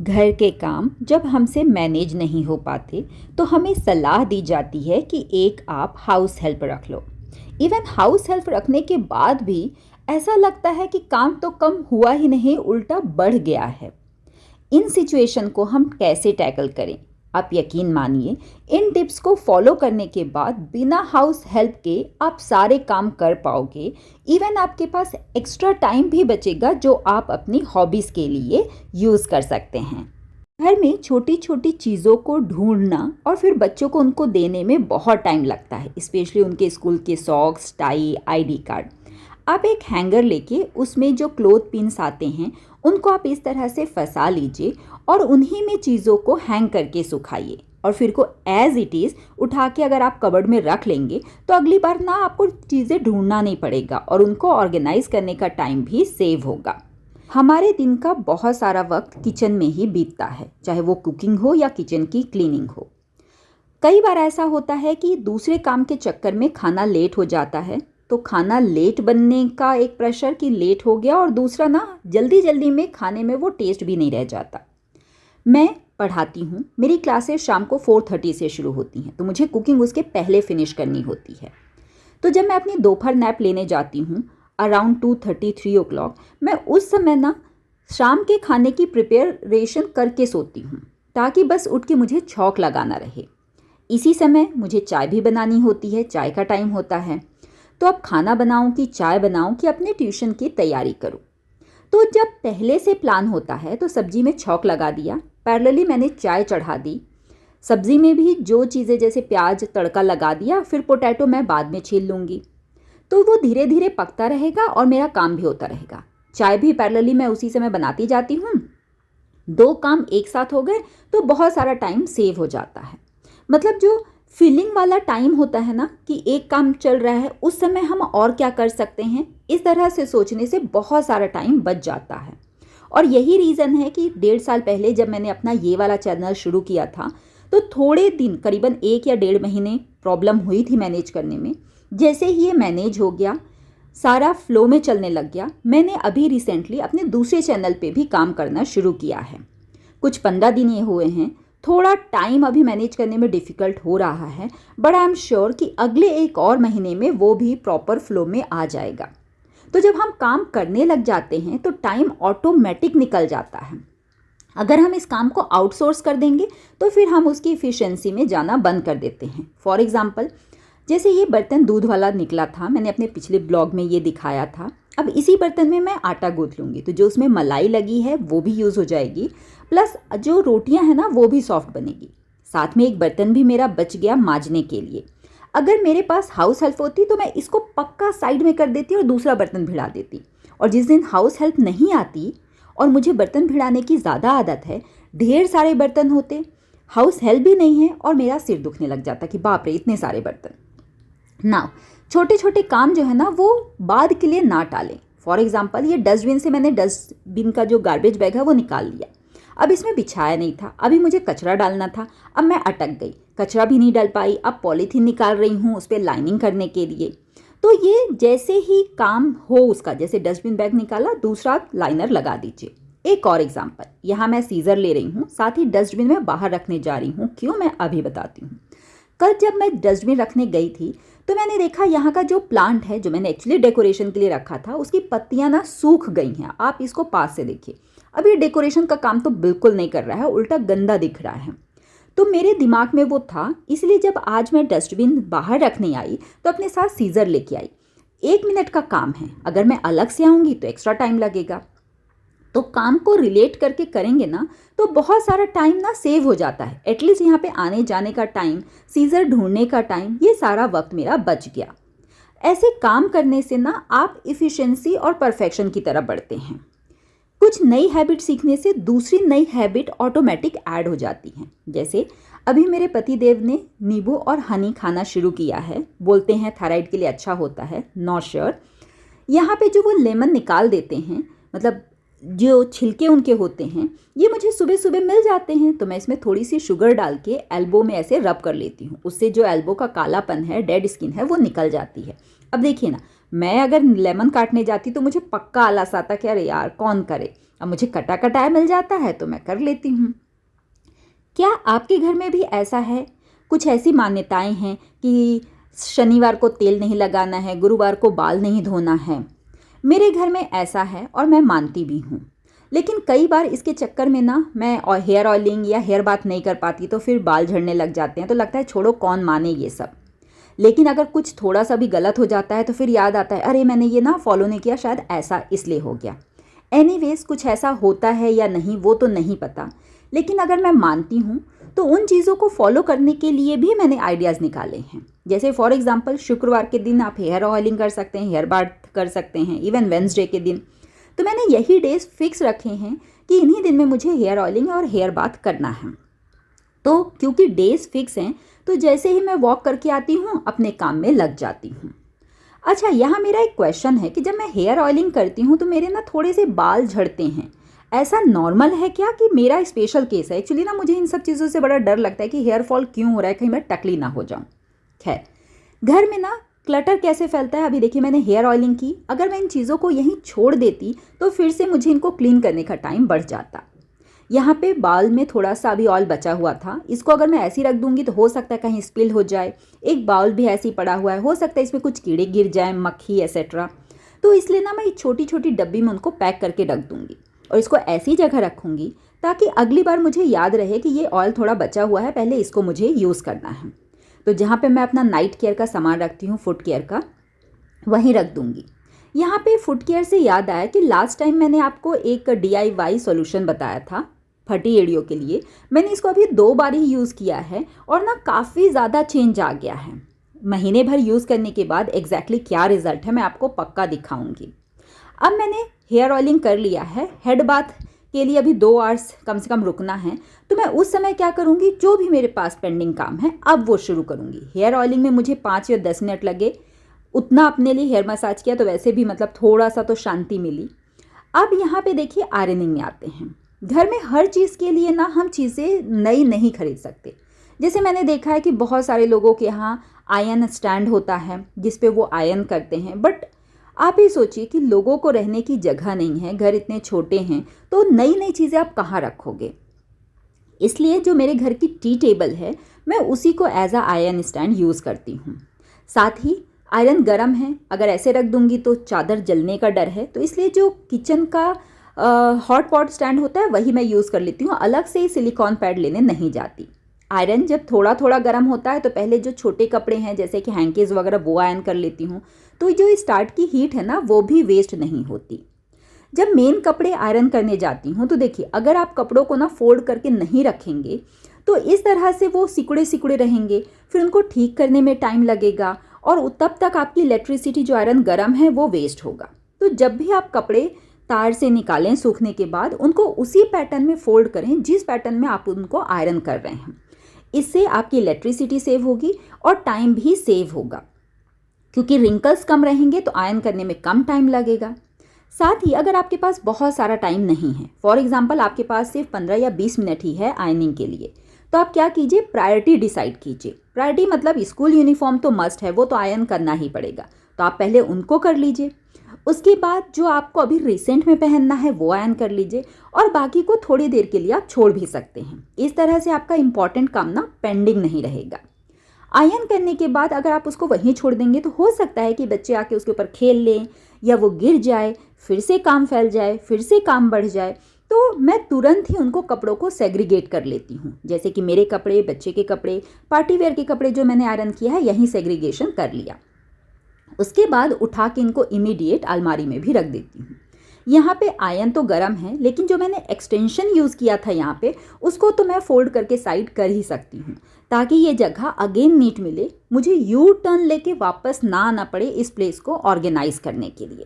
घर के काम जब हमसे मैनेज नहीं हो पाते तो हमें सलाह दी जाती है कि एक आप हाउस हेल्प रख लो। इवन हाउस हेल्प रखने के बाद भी ऐसा लगता है कि काम तो कम हुआ ही नहीं, उल्टा बढ़ गया है। इन सिचुएशन को हम कैसे टैकल करें? आप यकीन मानिए, इन टिप्स को फॉलो करने के बाद बिना हाउस हेल्प के आप सारे काम कर पाओगे। इवन आपके पास एक्स्ट्रा टाइम भी बचेगा जो आप अपनी हॉबीज़ के लिए यूज़ कर सकते हैं। घर में छोटी छोटी चीज़ों को ढूंढना और फिर बच्चों को उनको देने में बहुत टाइम लगता है, स्पेशली उनके स्कूल के सॉक्स, टाई, आईडी कार्ड। आप एक हैंगर लेके उसमें जो क्लोथ पिन्स आते हैं उनको आप इस तरह से फंसा लीजिए और उन्हीं में चीज़ों को हैंग करके सुखाइए और फिर को एज इट इज़ उठा के अगर आप कबर्ड में रख लेंगे तो अगली बार ना आपको चीज़ें ढूंढना नहीं पड़ेगा और उनको ऑर्गेनाइज करने का टाइम भी सेव होगा। हमारे दिन का बहुत सारा वक्त किचन में ही बीतता है, चाहे वो कुकिंग हो या किचन की क्लीनिंग हो। कई बार ऐसा होता है कि दूसरे काम के चक्कर में खाना लेट हो जाता है, तो खाना लेट बनने का एक प्रेशर कि लेट हो गया और दूसरा ना जल्दी जल्दी में खाने में वो टेस्ट भी नहीं रह जाता। मैं पढ़ाती हूँ, मेरी क्लासेस शाम को 4:30 से शुरू होती हैं, तो मुझे कुकिंग उसके पहले फिनिश करनी होती है। तो जब मैं अपनी दोपहर नैप लेने जाती हूँ अराउंड 2:30 3 o'clock, मैं उस समय ना शाम के खाने की प्रिपरेशन करके सोती हूँ ताकि बस उठ के मुझे छौंक लगाना रहे। इसी समय मुझे चाय भी बनानी होती है, चाय का टाइम होता है। तो अब खाना बनाऊं कि चाय बनाऊं कि अपने ट्यूशन की तैयारी करूं। तो जब पहले से प्लान होता है तो सब्जी में छौंक लगा दिया, पैरेलली मैंने चाय चढ़ा दी, सब्जी में भी जो चीज़ें जैसे प्याज तड़का लगा दिया, फिर पोटैटो मैं बाद में छील लूँगी। तो वो धीरे धीरे पकता रहेगा और मेरा काम भी होता रहेगा। चाय भी पैरेलली मैं उसी समय बनाती जाती हूँ। 2 काम एक साथ हो गए तो बहुत सारा टाइम सेव हो जाता है। मतलब जो फीलिंग वाला टाइम होता है ना कि एक काम चल रहा है, उस समय हम और क्या कर सकते हैं, इस तरह से सोचने से बहुत सारा टाइम बच जाता है। और यही रीज़न है कि 1.5 साल पहले जब मैंने अपना ये वाला चैनल शुरू किया था तो थोड़े दिन, करीबन 1 या 1.5 महीने प्रॉब्लम हुई थी मैनेज करने में। जैसे ही ये मैनेज हो गया, सारा फ्लो में चलने लग गया, मैंने अभी रिसेंटली अपने दूसरे चैनल पे भी काम करना शुरू किया है। कुछ 15 दिन ये हुए हैं। थोड़ा टाइम अभी मैनेज करने में डिफ़िकल्ट हो रहा है, बट आई एम श्योर कि अगले 1 और महीने में वो भी प्रॉपर फ्लो में आ जाएगा। तो जब हम काम करने लग जाते हैं तो टाइम ऑटोमेटिक निकल जाता है। अगर हम इस काम को आउटसोर्स कर देंगे तो फिर हम उसकी इफ़िशेंसी में जाना बंद कर देते हैं। फॉर एग्ज़ाम्पल, जैसे ये बर्तन दूध वाला निकला था, मैंने अपने पिछले ब्लॉग में ये दिखाया था। अब इसी बर्तन में मैं आटा गूँथ लूँगी तो जो उसमें मलाई लगी है वो भी यूज़ हो जाएगी, प्लस जो रोटियां हैं ना वो भी सॉफ्ट बनेगी। साथ में एक बर्तन भी मेरा बच गया मांजने के लिए। अगर मेरे पास हाउस हेल्प होती तो मैं इसको पक्का साइड में कर देती और दूसरा बर्तन भिड़ा देती। और जिस दिन हाउस हेल्प नहीं आती और मुझे बर्तन भिड़ाने की ज़्यादा आदत है, ढेर सारे बर्तन होते, हाउस हेल्प भी नहीं है और मेरा सिर दुखने लग जाता कि बाप रे इतने सारे बर्तन। ना, छोटे छोटे काम जो है ना वो बाद के लिए ना टालें। फॉर एग्जाम्पल, ये डस्टबिन से मैंने डस्टबिन का जो गार्बेज बैग है वो निकाल लिया। अब इसमें बिछाया नहीं था, अभी मुझे कचरा डालना था, अब मैं अटक गई, कचरा भी नहीं डाल पाई। अब पॉलीथीन निकाल रही हूँ उस पर लाइनिंग करने के लिए। तो ये जैसे ही काम हो उसका, जैसे डस्टबिन बैग निकाला, दूसरा लाइनर लगा दीजिए। एक और एग्जाम्पल, यहाँ मैं सीजर ले रही हूँ, साथ ही डस्टबिन में बाहर रखने जा रही हूँ। क्यों, मैं अभी बताती हूँ। कल जब मैं डस्टबिन रखने गई थी तो मैंने देखा यहाँ का जो प्लांट है, जो मैंने एक्चुअली डेकोरेशन के लिए रखा था, उसकी पत्तियाँ ना सूख गई हैं। आप इसको पास से देखिए, अब ये डेकोरेशन का काम तो बिल्कुल नहीं कर रहा है, उल्टा गंदा दिख रहा है। तो मेरे दिमाग में वो था, इसलिए जब आज मैं डस्टबिन बाहर रखने आई तो अपने साथ सीजर लेके आई। 1 मिनट का काम है, अगर मैं अलग से आऊँगी तो एक्स्ट्रा टाइम लगेगा। तो काम को रिलेट करके करेंगे ना तो बहुत सारा टाइम ना सेव हो जाता है। एटलीस्ट यहाँ पे आने जाने का टाइम, सीजर ढूंढने का टाइम, ये सारा वक्त मेरा बच गया। ऐसे काम करने से ना आप इफ़िशेंसी और परफेक्शन की तरफ बढ़ते हैं। कुछ नई हैबिट सीखने से दूसरी नई हैबिट ऑटोमेटिक ऐड हो जाती हैं। जैसे अभी मेरे पति देव ने नींबू और हनी खाना शुरू किया है, बोलते हैं थायराइड के लिए अच्छा होता है, नॉट श्योर। यहाँ पे जो वो लेमन निकाल देते हैं, मतलब जो छिलके उनके होते हैं, ये मुझे सुबह सुबह मिल जाते हैं, तो मैं इसमें थोड़ी सी शुगर डाल के एल्बो में ऐसे रब कर लेती हूँ। उससे जो एल्बो का कालापन है, डेड स्किन है, वो निकल जाती है। अब देखिए ना, मैं अगर लेमन काटने जाती तो मुझे पक्का आलस आता कि अरे यार कौन करे, अब मुझे कटा कटाया मिल जाता है तो मैं कर लेती हूँ। क्या आपके घर में भी ऐसा है? कुछ ऐसी मान्यताएं हैं कि शनिवार को तेल नहीं लगाना है, गुरुवार को बाल नहीं धोना है। मेरे घर में ऐसा है और मैं मानती भी हूँ, लेकिन कई बार इसके चक्कर में ना मैं और हेयर ऑयलिंग या हेयर बाथ नहीं कर पाती, तो फिर बाल झड़ने लग जाते हैं। तो लगता है छोड़ो, कौन माने ये सब। लेकिन अगर कुछ थोड़ा सा भी गलत हो जाता है तो फिर याद आता है, अरे मैंने ये ना फॉलो नहीं किया, शायद ऐसा इसलिए हो गया। एनीवेज, कुछ ऐसा होता है या नहीं वो तो नहीं पता, लेकिन अगर मैं मानती हूँ तो उन चीज़ों को फॉलो करने के लिए भी मैंने आइडियाज़ निकाले हैं। जैसे फॉर एग्जांपल, शुक्रवार के दिन आप हेयर ऑयलिंग कर सकते हैं, हेयर बाथ कर सकते हैं, इवन वेंसडे के दिन। तो मैंने यही डेज फिक्स रखे हैं कि इन्हीं दिन में मुझे हेयर ऑयलिंग और हेयर बाथ करना है। तो क्योंकि डेज फिक्स हैं, तो जैसे ही मैं वॉक करके आती हूँ अपने काम में लग जाती हूँ। अच्छा, यहाँ मेरा एक क्वेश्चन है कि जब मैं हेयर ऑयलिंग करती हूँ तो मेरे ना थोड़े से बाल झड़ते हैं। ऐसा नॉर्मल है क्या कि मेरा स्पेशल केस है? एक्चुअली ना मुझे इन सब चीज़ों से बड़ा डर लगता है कि हेयर फॉल क्यों हो रहा है, कहीं मैं टकली ना हो जाऊँ। खैर, घर में ना क्लटर कैसे फैलता है, अभी देखिए मैंने हेयर ऑयलिंग की, अगर मैं इन चीज़ों को यहीं छोड़ देती तो फिर से मुझे इनको क्लीन करने का टाइम बढ़ जाता। यहाँ पे बाल में थोड़ा सा अभी ऑयल बचा हुआ था, इसको अगर मैं ऐसे ही रख दूंगी तो हो सकता है कहीं स्पिल हो जाए। एक बाउल भी ऐसे ही पड़ा हुआ है, हो सकता है इसमें कुछ कीड़े गिर जाए, मक्खी एक्सेट्रा। तो इसलिए ना मैं छोटी छोटी डब्बी में उनको पैक करके रख दूंगी और इसको ऐसी जगह रखूंगी ताकि अगली बार मुझे याद रहे कि ये ऑयल थोड़ा बचा हुआ है, पहले इसको मुझे यूज़ करना है। तो जहाँ पे मैं अपना नाइट केयर का सामान रखती हूँ, फुट केयर का, वहीं रख दूंगी। यहाँ पे फुट केयर से याद आया कि लास्ट टाइम मैंने आपको एक DIY सॉल्यूशन बताया था फटी एड़ियों के लिए। मैंने इसको अभी 2 बार ही यूज़ किया है और ना काफ़ी ज़्यादा चेंज आ गया है। महीने भर यूज़ करने के बाद एग्जैक्टली क्या रिजल्ट है मैं आपको पक्का दिखाऊंगी। अब मैंने हेयर ऑयलिंग कर लिया है, हेड बाथ के लिए अभी 2 आवर्स कम से कम रुकना है। तो मैं उस समय क्या करूँगी, जो भी मेरे पास पेंडिंग काम है अब वो शुरू करूँगी। हेयर ऑयलिंग में मुझे 5 या 10 मिनट लगे, उतना अपने लिए हेयर मसाज किया तो वैसे भी मतलब थोड़ा सा तो शांति मिली। अब यहाँ पे देखिए आयरनिंग में आते हैं। घर में हर चीज़ के लिए ना हम चीज़ें नई नहीं खरीद सकते। जैसे मैंने देखा है कि बहुत सारे लोगों के यहाँ आयरन स्टैंड होता है जिस पे वो आयरन करते हैं, बट आप ही सोचिए कि लोगों को रहने की जगह नहीं है, घर इतने छोटे हैं, तो नई नई चीज़ें आप कहाँ रखोगे। इसलिए जो मेरे घर की टी टेबल है मैं उसी को as a iron stand use करती हूँ। साथ ही आयरन गर्म है, अगर ऐसे रख दूंगी तो चादर जलने का डर है, तो इसलिए जो किचन का हॉट पॉट स्टैंड होता है वही मैं यूज़ कर लेती हूँ, अलग से ही सिलिकॉन पैड लेने नहीं जाती। आयरन जब थोड़ा थोड़ा गर्म होता है तो पहले जो छोटे कपड़े हैं जैसे कि हैंकीज़ वगैरह वो आयरन कर लेती हूँ, तो जो स्टार्ट की हीट है ना वो भी वेस्ट नहीं होती। जब मेन कपड़े आयरन करने जाती हूँ तो देखिए, अगर आप कपड़ों को ना फोल्ड करके नहीं रखेंगे तो इस तरह से वो सिकुड़े सिकुड़े रहेंगे, फिर उनको ठीक करने में टाइम लगेगा और तब तक आपकी इलेक्ट्रिसिटी जो आयरन गर्म है वो वेस्ट होगा। तो जब भी आप कपड़े तार से निकालें सूखने के बाद, उनको उसी पैटर्न में फोल्ड करें जिस पैटर्न में आप उनको आयरन कर रहे हैं। इससे आपकी इलेक्ट्रिसिटी सेव होगी और टाइम भी सेव होगा, क्योंकि रिंकल्स कम रहेंगे तो आयरन करने में कम टाइम लगेगा। साथ ही अगर आपके पास बहुत सारा टाइम नहीं है, फॉर एग्जांपल आपके पास सिर्फ 15 या 20 मिनट ही है आयरनिंग के लिए, तो आप क्या कीजिए, प्रायोरिटी डिसाइड कीजिए। प्रायोरिटी मतलब स्कूल यूनिफॉर्म तो मस्ट है, वो तो आयरन करना ही पड़ेगा, तो आप पहले उनको कर लीजिए। उसके बाद जो आपको अभी रिसेंट में पहनना है वो आयरन कर लीजिए और बाकी को थोड़ी देर के लिए आप छोड़ भी सकते हैं। इस तरह से आपका इंपॉर्टेंट काम ना पेंडिंग नहीं रहेगा। आयरन करने के बाद अगर आप उसको वहीं छोड़ देंगे तो हो सकता है कि बच्चे आके उसके ऊपर खेल लें या वो गिर जाए, फिर से काम फैल जाए, फिर से काम बढ़ जाए। तो मैं तुरंत ही उनको कपड़ों को सेग्रीगेट कर लेती हूँ, जैसे कि मेरे कपड़े, बच्चे के कपड़े, पार्टी वेयर के कपड़े जो मैंने आयरन किया है यहीं सेग्रीगेशन कर लिया। उसके बाद उठा के इनको इमीडिएट अलमारी में भी रख देती हूँ। यहाँ पे आयरन तो गर्म है, लेकिन जो मैंने एक्सटेंशन यूज़ किया था यहाँ पे, उसको तो मैं फोल्ड करके साइड कर ही सकती हूँ ताकि ये जगह अगेन नीट मिले, मुझे यू टर्न लेके वापस ना आना पड़े इस प्लेस को ऑर्गेनाइज करने के लिए।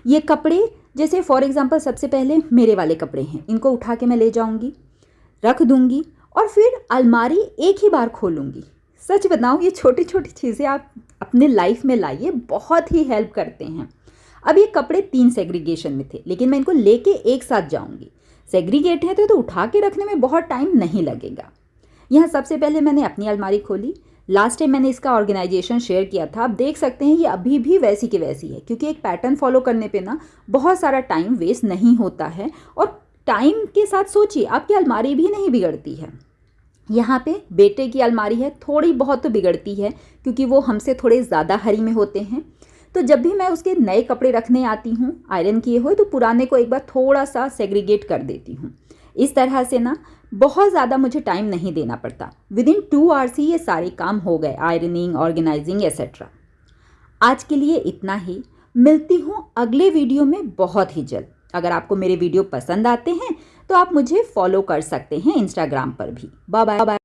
ये कपड़े जैसे फॉर एग्जांपल सबसे पहले मेरे वाले कपड़े हैं, इनको उठा के मैं ले जाऊँगी, रख दूँगी और फिर अलमारी एक ही बार खोलूँगी। सच बताऊँ, ये छोटी छोटी चीज़ें आप अपने लाइफ में लाइए, बहुत ही हेल्प करते हैं। अब ये कपड़े 3 सेग्रीगेशन में थे, लेकिन मैं इनको लेके एक साथ जाऊंगी। सेग्रीगेट है तो उठा के रखने में बहुत टाइम नहीं लगेगा। यहाँ सबसे पहले मैंने अपनी अलमारी खोली, लास्ट टाइम मैंने इसका ऑर्गेनाइजेशन शेयर किया था, आप देख सकते हैं ये अभी भी वैसी की वैसी है, क्योंकि एक पैटर्न फॉलो करने पे ना बहुत सारा टाइम वेस्ट नहीं होता है। और टाइम के साथ सोचिए, आपकी अलमारी भी नहीं बिगड़ती है। यहाँ पे बेटे की अलमारी है, थोड़ी बहुत तो बिगड़ती है क्योंकि वो हमसे थोड़े ज़्यादा हरी में होते हैं। तो जब भी मैं उसके नए कपड़े रखने आती हूँ आयरन किए हुए, तो पुराने को एक बार थोड़ा सा सेग्रीगेट कर देती हूँ। इस तरह से ना बहुत ज़्यादा मुझे टाइम नहीं देना पड़ता। विदिन 2 आवर्स ही ये सारे काम हो गए, आयरनिंग, ऑर्गेनाइजिंग एसेट्रा। आज के लिए इतना ही। मिलती हूँ अगले वीडियो में बहुत ही जल्द। अगर आपको मेरे वीडियो पसंद आते हैं तो आप मुझे फॉलो कर सकते हैं इंस्टाग्राम पर भी। Bye bye.